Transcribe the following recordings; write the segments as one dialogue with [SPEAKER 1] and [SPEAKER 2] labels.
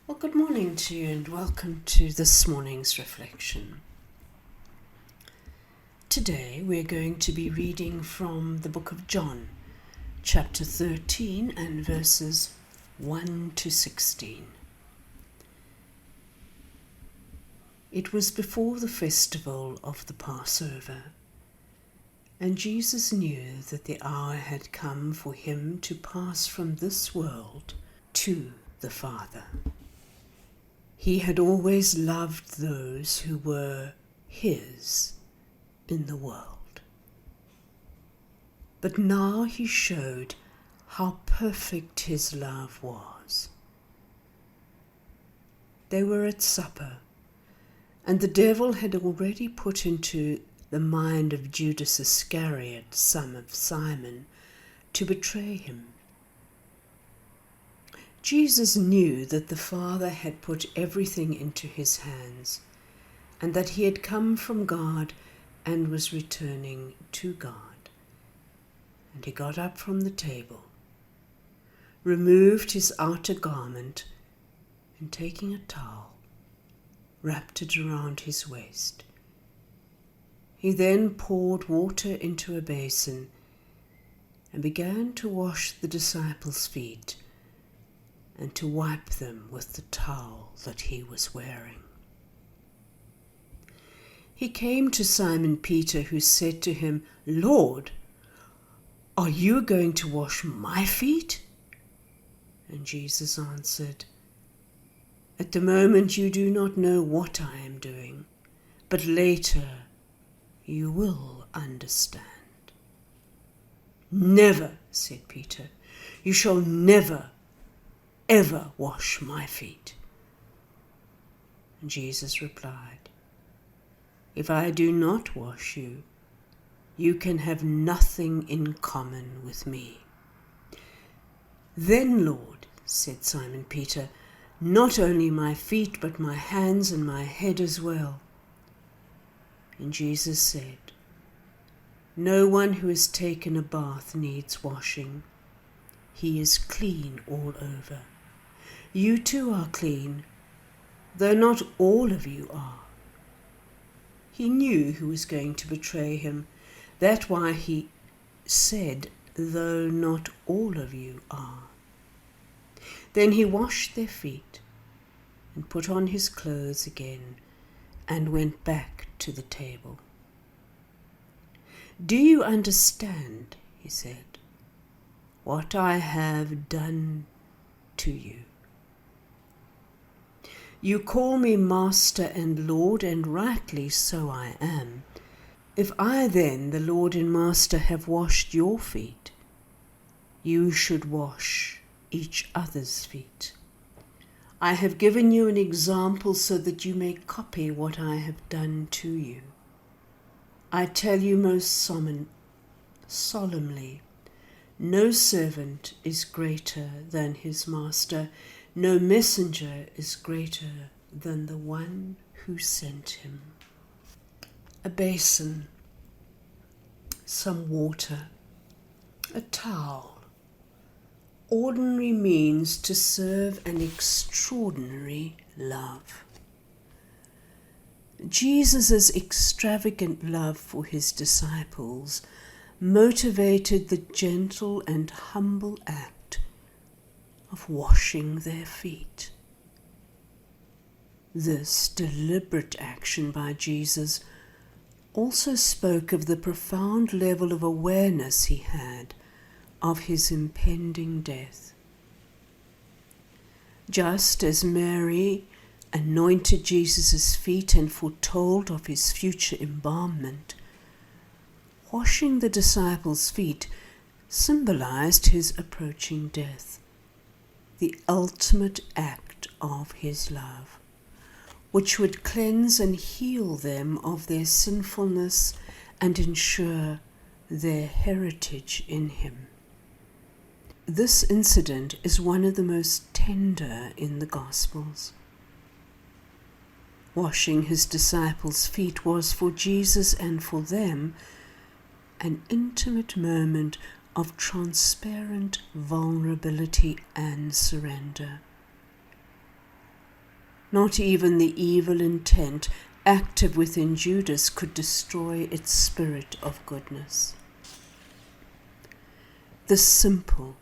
[SPEAKER 1] Well, good morning to you and welcome to this morning's reflection. Today we're going to be reading from the book of John, chapter 13 and verses 1 to 16. It was before the festival of the Passover, and Jesus knew that the hour had come for him to pass from this world to the Father. He had always loved those who were his in the world. But now he showed how perfect his love was. They were at supper, and the devil had already put into the mind of Judas Iscariot, son of Simon, to betray him. Jesus knew that the Father had put everything into his hands, and that he had come from God and was returning to God. And he got up from the table, removed his outer garment, and taking a towel, wrapped it around his waist. He then poured water into a basin and began to wash the disciples' feet and to wipe them with the towel that he was wearing. He came to Simon Peter, who said to him, "Lord, are you going to wash my feet?" And Jesus answered, "At the moment you do not know what I am doing, but later you will understand." "Never," said Peter, "you shall never ever wash my feet." And Jesus replied, "If I do not wash you, you can have nothing in common with me." "Then, Lord," said Simon Peter, "not only my feet, but my hands and my head as well." And Jesus said, "No one who has taken a bath needs washing. He is clean all over. You too are clean, though not all of you are." He knew who was going to betray him. That's why he said, "Though not all of you are." Then he washed their feet and put on his clothes again and went back to the table. "Do you understand," he said, "what I have done to you? You call me Master and Lord, and rightly so I am. If I then, the Lord and Master, have washed your feet, you should wash each other's feet. I have given you an example so that you may copy what I have done to you. I tell you most solemnly, no servant is greater than his master, no messenger is greater than the one who sent him." A basin, some water, a towel, ordinary means to serve an extraordinary love. Jesus' extravagant love for his disciples motivated the gentle and humble act of washing their feet. This deliberate action by Jesus also spoke of the profound level of awareness he had of his impending death. Just as Mary anointed Jesus' feet and foretold of his future embalmment, washing the disciples' feet symbolized his approaching death, the ultimate act of his love, which would cleanse and heal them of their sinfulness and ensure their heritage in him. This incident is one of the most tender in the Gospels. Washing his disciples' feet was for Jesus and for them an intimate moment of transparent vulnerability and surrender. Not even the evil intent active within Judas could destroy its spirit of goodness. This simple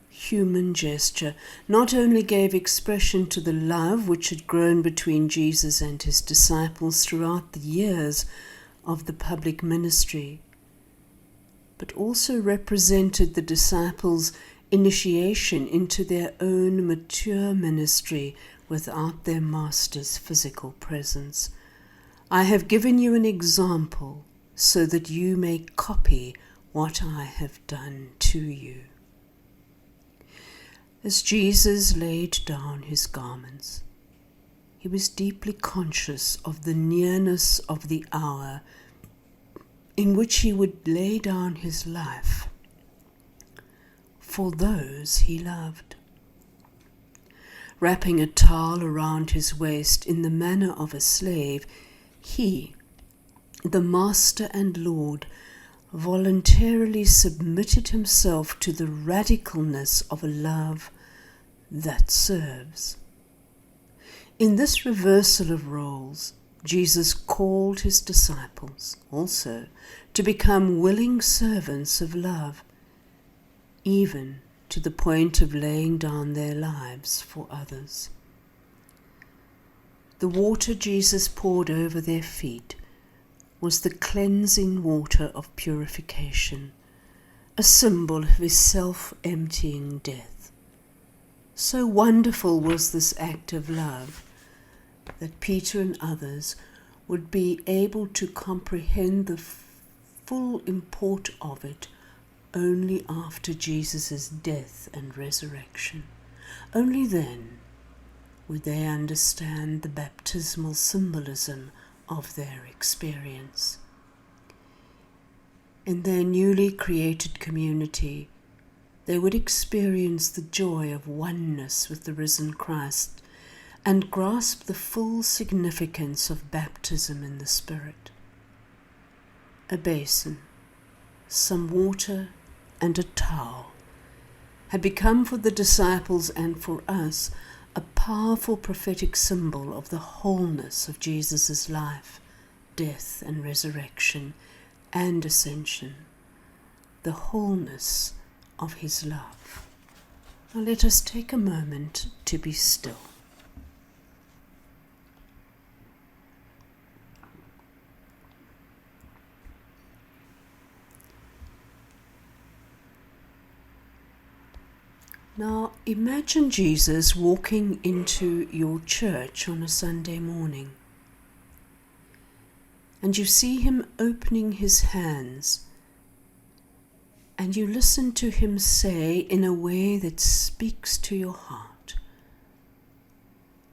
[SPEAKER 1] human gesture not only gave expression to the love which had grown between Jesus and his disciples throughout the years of the public ministry, but also represented the disciples' initiation into their own mature ministry without their master's physical presence. I have given you an example so that you may copy what I have done to you. As Jesus laid down his garments, he was deeply conscious of the nearness of the hour in which he would lay down his life for those he loved. Wrapping a towel around his waist in the manner of a slave, he, the Master and Lord, voluntarily submitted himself to the radicalness of a love that serves. In this reversal of roles, Jesus called his disciples also to become willing servants of love, even to the point of laying down their lives for others. The water Jesus poured over their feet was the cleansing water of purification, a symbol of his self-emptying death. So wonderful was this act of love that Peter and others would be able to comprehend the full import of it only after Jesus' death and resurrection. Only then would they understand the baptismal symbolism of their experience. In their newly created community, they would experience the joy of oneness with the risen Christ and grasp the full significance of baptism in the Spirit. A basin, some water, and a towel had become for the disciples and for us a powerful prophetic symbol of the wholeness of Jesus' life, death and resurrection and ascension, the wholeness of his love. Now let us take a moment to be still. Now imagine Jesus walking into your church on a Sunday morning, and you see him opening his hands, and you listen to him say in a way that speaks to your heart,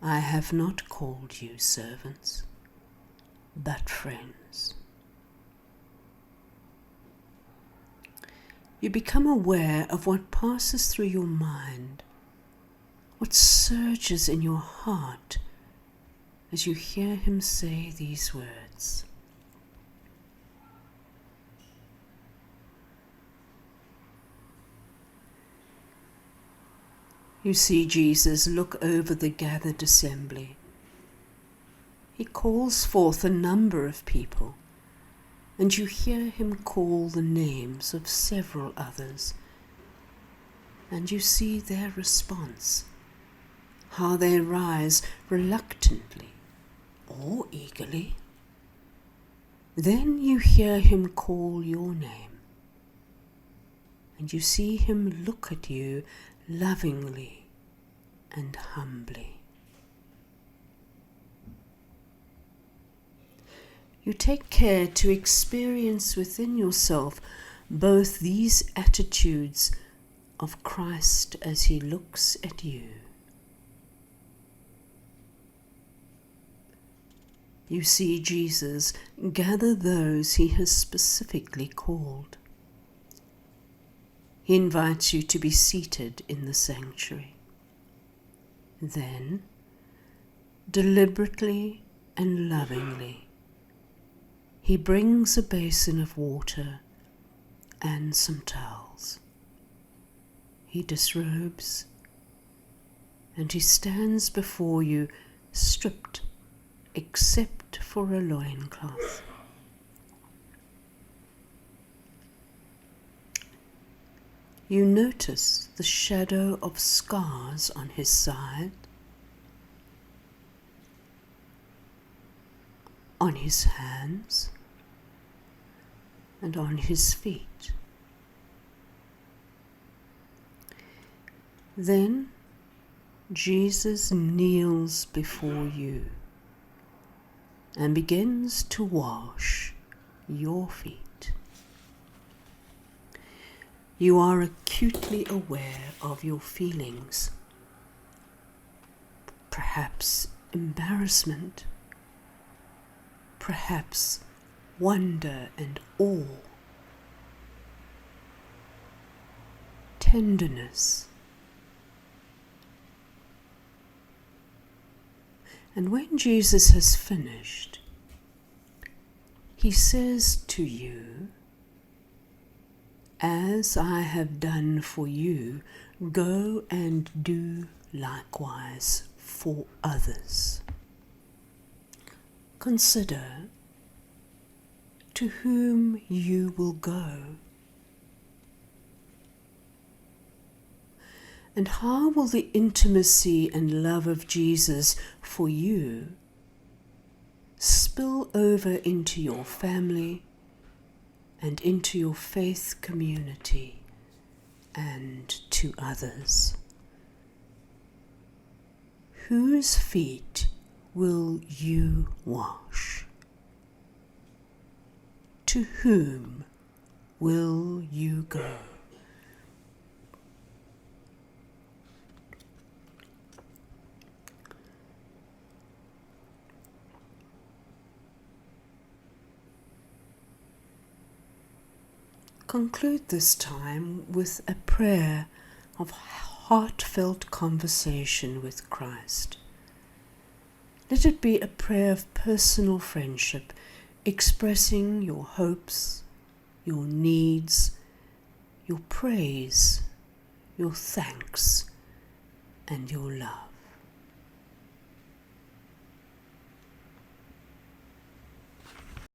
[SPEAKER 1] "I have not called you servants, but friends." You become aware of what passes through your mind, what surges in your heart as you hear him say these words. You see Jesus look over the gathered assembly. He calls forth a number of people, and you hear him call the names of several others, and you see their response, how they rise reluctantly or eagerly. Then you hear him call your name, and you see him look at you lovingly and humbly. You take care to experience within yourself both these attitudes of Christ as he looks at you. You see Jesus gather those he has specifically called. He invites you to be seated in the sanctuary. Then, deliberately and lovingly, he brings a basin of water and some towels. He disrobes, and he stands before you stripped except for a loincloth. You notice the shadow of scars on his side, on his hands, and on his feet. Then Jesus kneels before you and begins to wash your feet. You are acutely aware of your feelings, perhaps embarrassment, perhaps wonder and awe, tenderness. And when Jesus has finished, he says to you, "As I have done for you, go and do likewise for others." Consider to whom you will go, and how will the intimacy and love of Jesus for you spill over into your family and into your faith community and to others? Whose feet will you wash? To whom will you go? Conclude this time with a prayer of heartfelt conversation with Christ. Let it be a prayer of personal friendship, expressing your hopes, your needs, your praise, your thanks, and your love.